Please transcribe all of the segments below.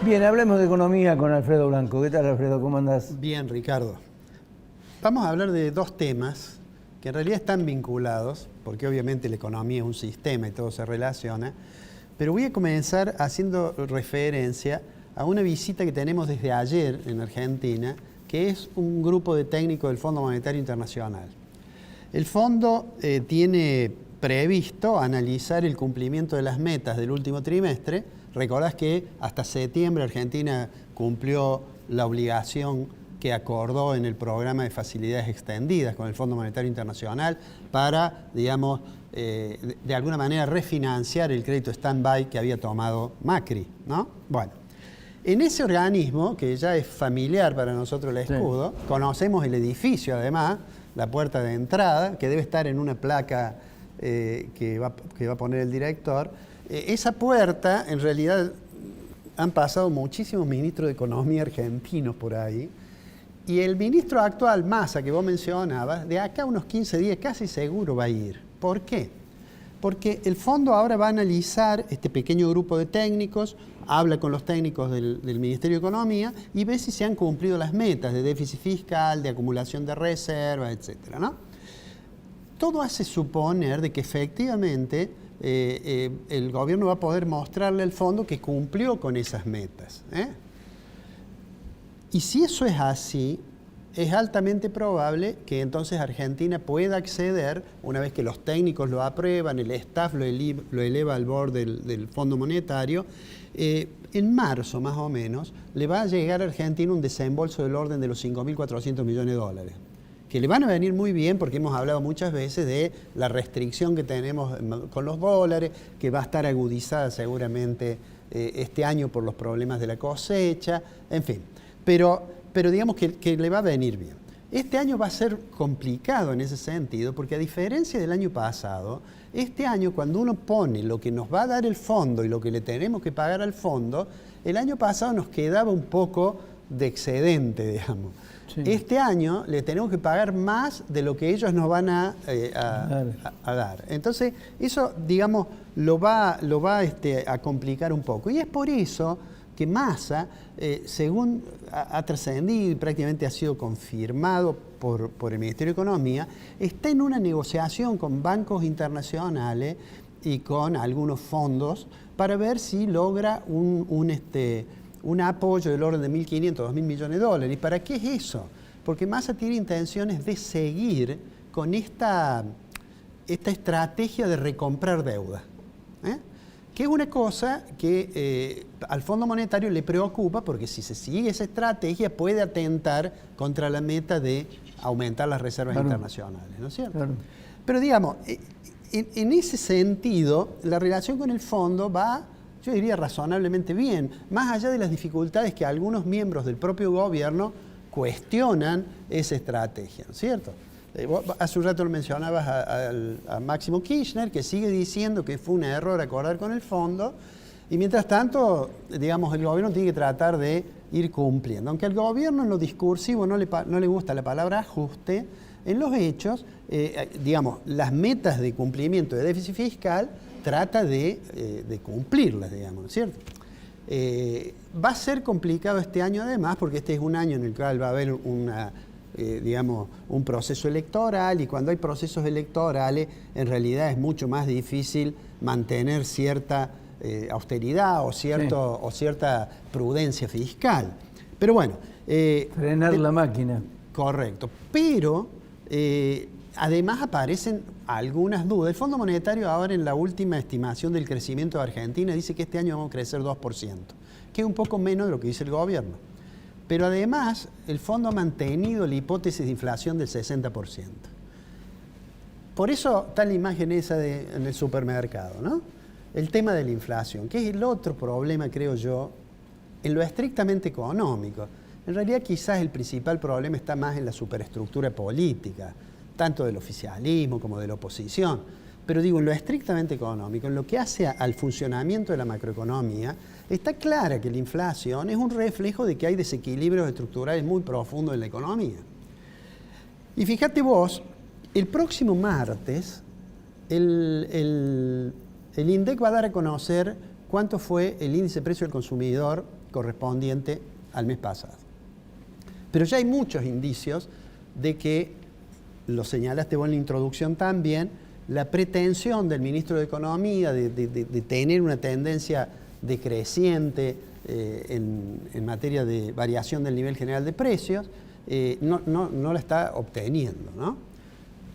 Bien, hablemos de economía con Alfredo Blanco. ¿Qué tal, Alfredo? ¿Cómo andás? Bien, Ricardo. Vamos a hablar de dos temas que en realidad están vinculados, porque obviamente la economía es un sistema y todo se relaciona, pero voy a comenzar haciendo referencia a una visita que tenemos desde ayer en Argentina, que es un grupo de técnicos del Fondo Monetario Internacional. El fondo tiene previsto analizar el cumplimiento de las metas del último trimestre. Recordás que hasta septiembre Argentina cumplió la obligación que acordó en el programa de facilidades extendidas con el Fondo Monetario Internacional para, digamos, de alguna manera refinanciar el crédito stand-by que había tomado Macri, ¿no? Bueno, en ese organismo, que ya es familiar para nosotros el escudo, sí, conocemos el edificio además, la puerta de entrada, que debe estar en una placa que va a poner el director. Esa puerta, en realidad, han pasado muchísimos ministros de Economía argentinos por ahí, y el ministro actual, Massa, que vos mencionabas, de acá a unos 15 días casi seguro va a ir. ¿Por qué? Porque el fondo ahora va a analizar este pequeño grupo de técnicos, habla con los técnicos del Ministerio de Economía y ve si se han cumplido las metas de déficit fiscal, de acumulación de reservas, etcétera, ¿no? Todo hace suponer de que efectivamente el gobierno va a poder mostrarle al fondo que cumplió con esas metas. Y si eso es así, es altamente probable que entonces Argentina pueda acceder, una vez que los técnicos lo aprueban, el staff lo eleva al board del Fondo Monetario, en marzo más o menos le va a llegar a Argentina un desembolso del orden de los 5.400 millones de dólares. Que le van a venir muy bien porque hemos hablado muchas veces de la restricción que tenemos con los dólares, que va a estar agudizada seguramente este año por los problemas de la cosecha, en fin. Pero digamos que le va a venir bien. Este año va a ser complicado en ese sentido porque a diferencia del año pasado, este año cuando uno pone lo que nos va a dar el fondo y lo que le tenemos que pagar al fondo, el año pasado nos quedaba un poco de excedente, digamos. Sí. Este año le tenemos que pagar más de lo que ellos nos van a dar. Entonces, eso, digamos, lo va a complicar un poco. Y es por eso que Massa, según ha trascendido y prácticamente ha sido confirmado por el Ministerio de Economía, está en una negociación con bancos internacionales y con algunos fondos para ver si logra un apoyo del orden de 1.500, 2.000 millones de dólares. ¿Y para qué es eso? Porque Massa tiene intenciones de seguir con esta estrategia de recomprar deuda, que es una cosa que al Fondo Monetario le preocupa porque si se sigue esa estrategia puede atentar contra la meta de aumentar las reservas internacionales, ¿no es cierto? Claro. Pero digamos, en ese sentido, la relación con el fondo va, yo diría, razonablemente bien, más allá de las dificultades que algunos miembros del propio gobierno cuestionan esa estrategia, ¿no es cierto? Hace un rato lo mencionabas a Máximo Kirchner, que sigue diciendo que fue un error acordar con el fondo, y mientras tanto, digamos, el gobierno tiene que tratar de ir cumpliendo. Aunque al gobierno en lo discursivo no le gusta la palabra ajuste, en los hechos, digamos, las metas de cumplimiento de déficit fiscal trata de cumplirlas, digamos, ¿no es cierto? Va a ser complicado este año además, porque este es un año en el cual va a haber digamos, un proceso electoral, y cuando hay procesos electorales en realidad es mucho más difícil mantener cierta austeridad o cierta prudencia fiscal. Pero bueno. Frenar la máquina. Correcto. Pero además aparecen algunas dudas. El Fondo Monetario ahora en la última estimación del crecimiento de Argentina dice que este año vamos a crecer 2%, que es un poco menos de lo que dice el gobierno. Pero además el fondo ha mantenido la hipótesis de inflación del 60%. Por eso está la imagen esa en el supermercado, ¿no? El tema de la inflación, que es el otro problema, creo yo, en lo estrictamente económico. En realidad quizás el principal problema está más en la superestructura política, tanto del oficialismo como de la oposición. Pero digo, en lo estrictamente económico, en lo que hace al funcionamiento de la macroeconomía, está clara que la inflación es un reflejo de que hay desequilibrios estructurales muy profundos en la economía. Y fíjate vos, el próximo martes, el INDEC va a dar a conocer cuánto fue el índice de precio del consumidor correspondiente al mes pasado. Pero ya hay muchos indicios de que, lo señalaste vos en la introducción también, la pretensión del ministro de Economía de tener una tendencia decreciente en materia de variación del nivel general de precios, no la está obteniendo, ¿no?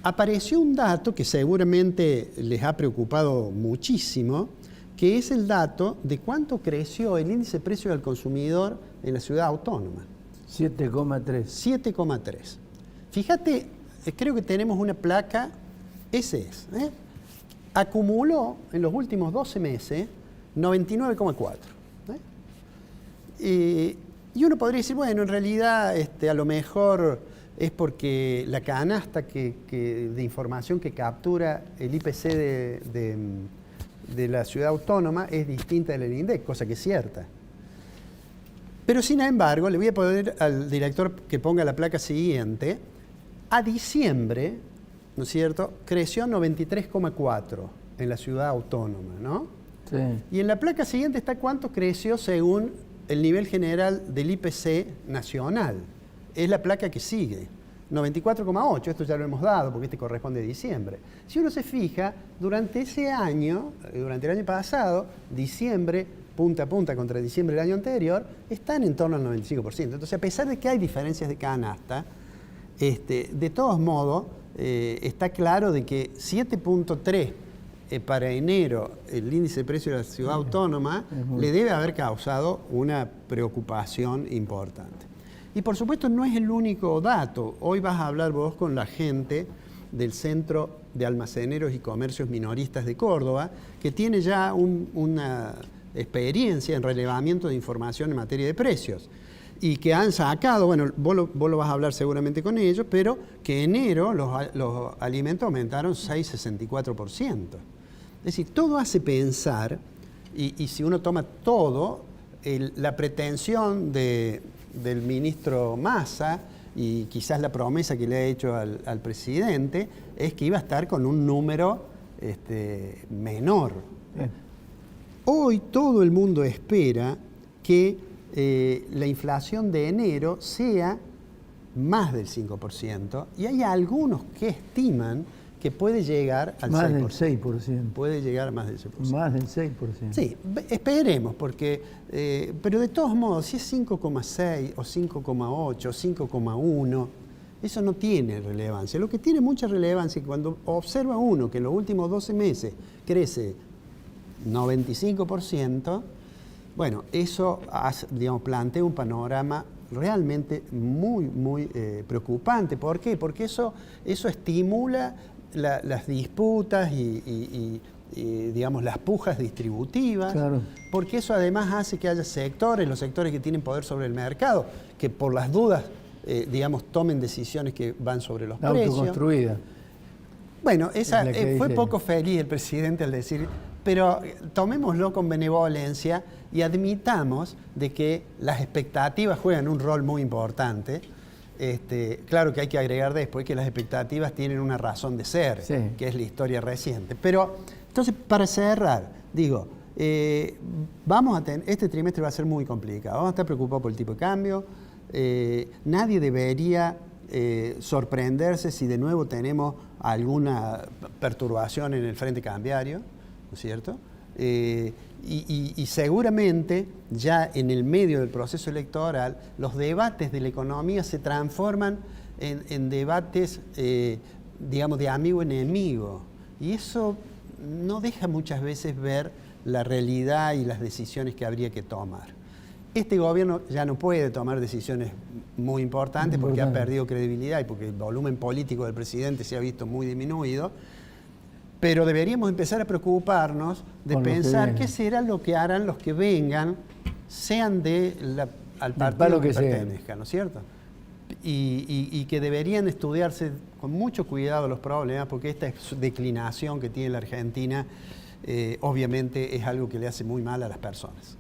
Apareció un dato que seguramente les ha preocupado muchísimo, que es el dato de cuánto creció el índice de precio del consumidor en la ciudad autónoma. 7,3. 7,3. Fíjate, creo que tenemos una placa, ese es. Acumuló en los últimos 12 meses 99,4. Y uno podría decir, bueno, en realidad a lo mejor es porque la canasta de información que captura el IPC de la ciudad autónoma es distinta del INDEC, cosa que es cierta. Pero sin embargo, le voy a pedir al director que ponga la placa siguiente. A diciembre, ¿no es cierto?, creció 93,4 en la ciudad autónoma, ¿no? Sí. Y en la placa siguiente está cuánto creció según el nivel general del IPC nacional. Es la placa que sigue. 94,8, esto ya lo hemos dado porque este corresponde a diciembre. Si uno se fija, durante ese año, durante el año pasado, diciembre, punta a punta contra diciembre del año anterior, están en torno al 95%. Entonces, a pesar de que hay diferencias de canasta, de todos modos, está claro de que 7,3 para enero el índice de precio de la ciudad autónoma le debe haber causado una preocupación importante. Y por supuesto no es el único dato. Hoy vas a hablar vos con la gente del Centro de Almaceneros y Comercios Minoristas de Córdoba, que tiene ya una experiencia en relevamiento de información en materia de precios. Y que han sacado, bueno, vos lo vas a hablar seguramente con ellos, pero que en enero los alimentos aumentaron 6,64%. Es decir, todo hace pensar, y si uno toma todo, la pretensión del ministro Massa y quizás la promesa que le ha hecho al presidente es que iba a estar con un número menor. Hoy todo el mundo espera que la inflación de enero sea más del 5%, y hay algunos que estiman que puede llegar al 6%. Más del 6%. Puede llegar a más del 6%. Más del 6%. Sí, esperemos, porque, pero de todos modos, si es 5,6 o 5,8 o 5,1, eso no tiene relevancia. Lo que tiene mucha relevancia es que cuando observa uno que en los últimos 12 meses crece 95%, bueno, eso plantea un panorama realmente muy, muy preocupante. ¿Por qué? Porque eso estimula las disputas y las pujas distributivas, claro. Porque eso además hace que haya sectores, los sectores que tienen poder sobre el mercado, que por las dudas, tomen decisiones que van sobre los precios. Autoconstruida. Bueno, fue poco feliz el presidente al decir, pero tomémoslo con benevolencia y admitamos de que las expectativas juegan un rol muy importante. Claro que hay que agregar después que las expectativas tienen una razón de ser, sí, que es la historia reciente. Pero, entonces, para cerrar, digo, este trimestre va a ser muy complicado. Vamos a estar preocupados por el tipo de cambio. Nadie debería sorprenderse si de nuevo tenemos alguna perturbación en el frente cambiario, ¿no es cierto? Y seguramente ya en el medio del proceso electoral los debates de la economía se transforman en debates, de amigo-enemigo. Y eso no deja muchas veces ver la realidad y las decisiones que habría que tomar. Este gobierno ya no puede tomar decisiones muy importantes porque ha perdido credibilidad y porque el volumen político del presidente se ha visto muy disminuido. Pero deberíamos empezar a preocuparnos de pensar qué será lo que harán los que vengan, sean al partido que pertenezcan, ¿no es cierto? Y que deberían estudiarse con mucho cuidado los problemas, porque esta declinación que tiene la Argentina obviamente es algo que le hace muy mal a las personas.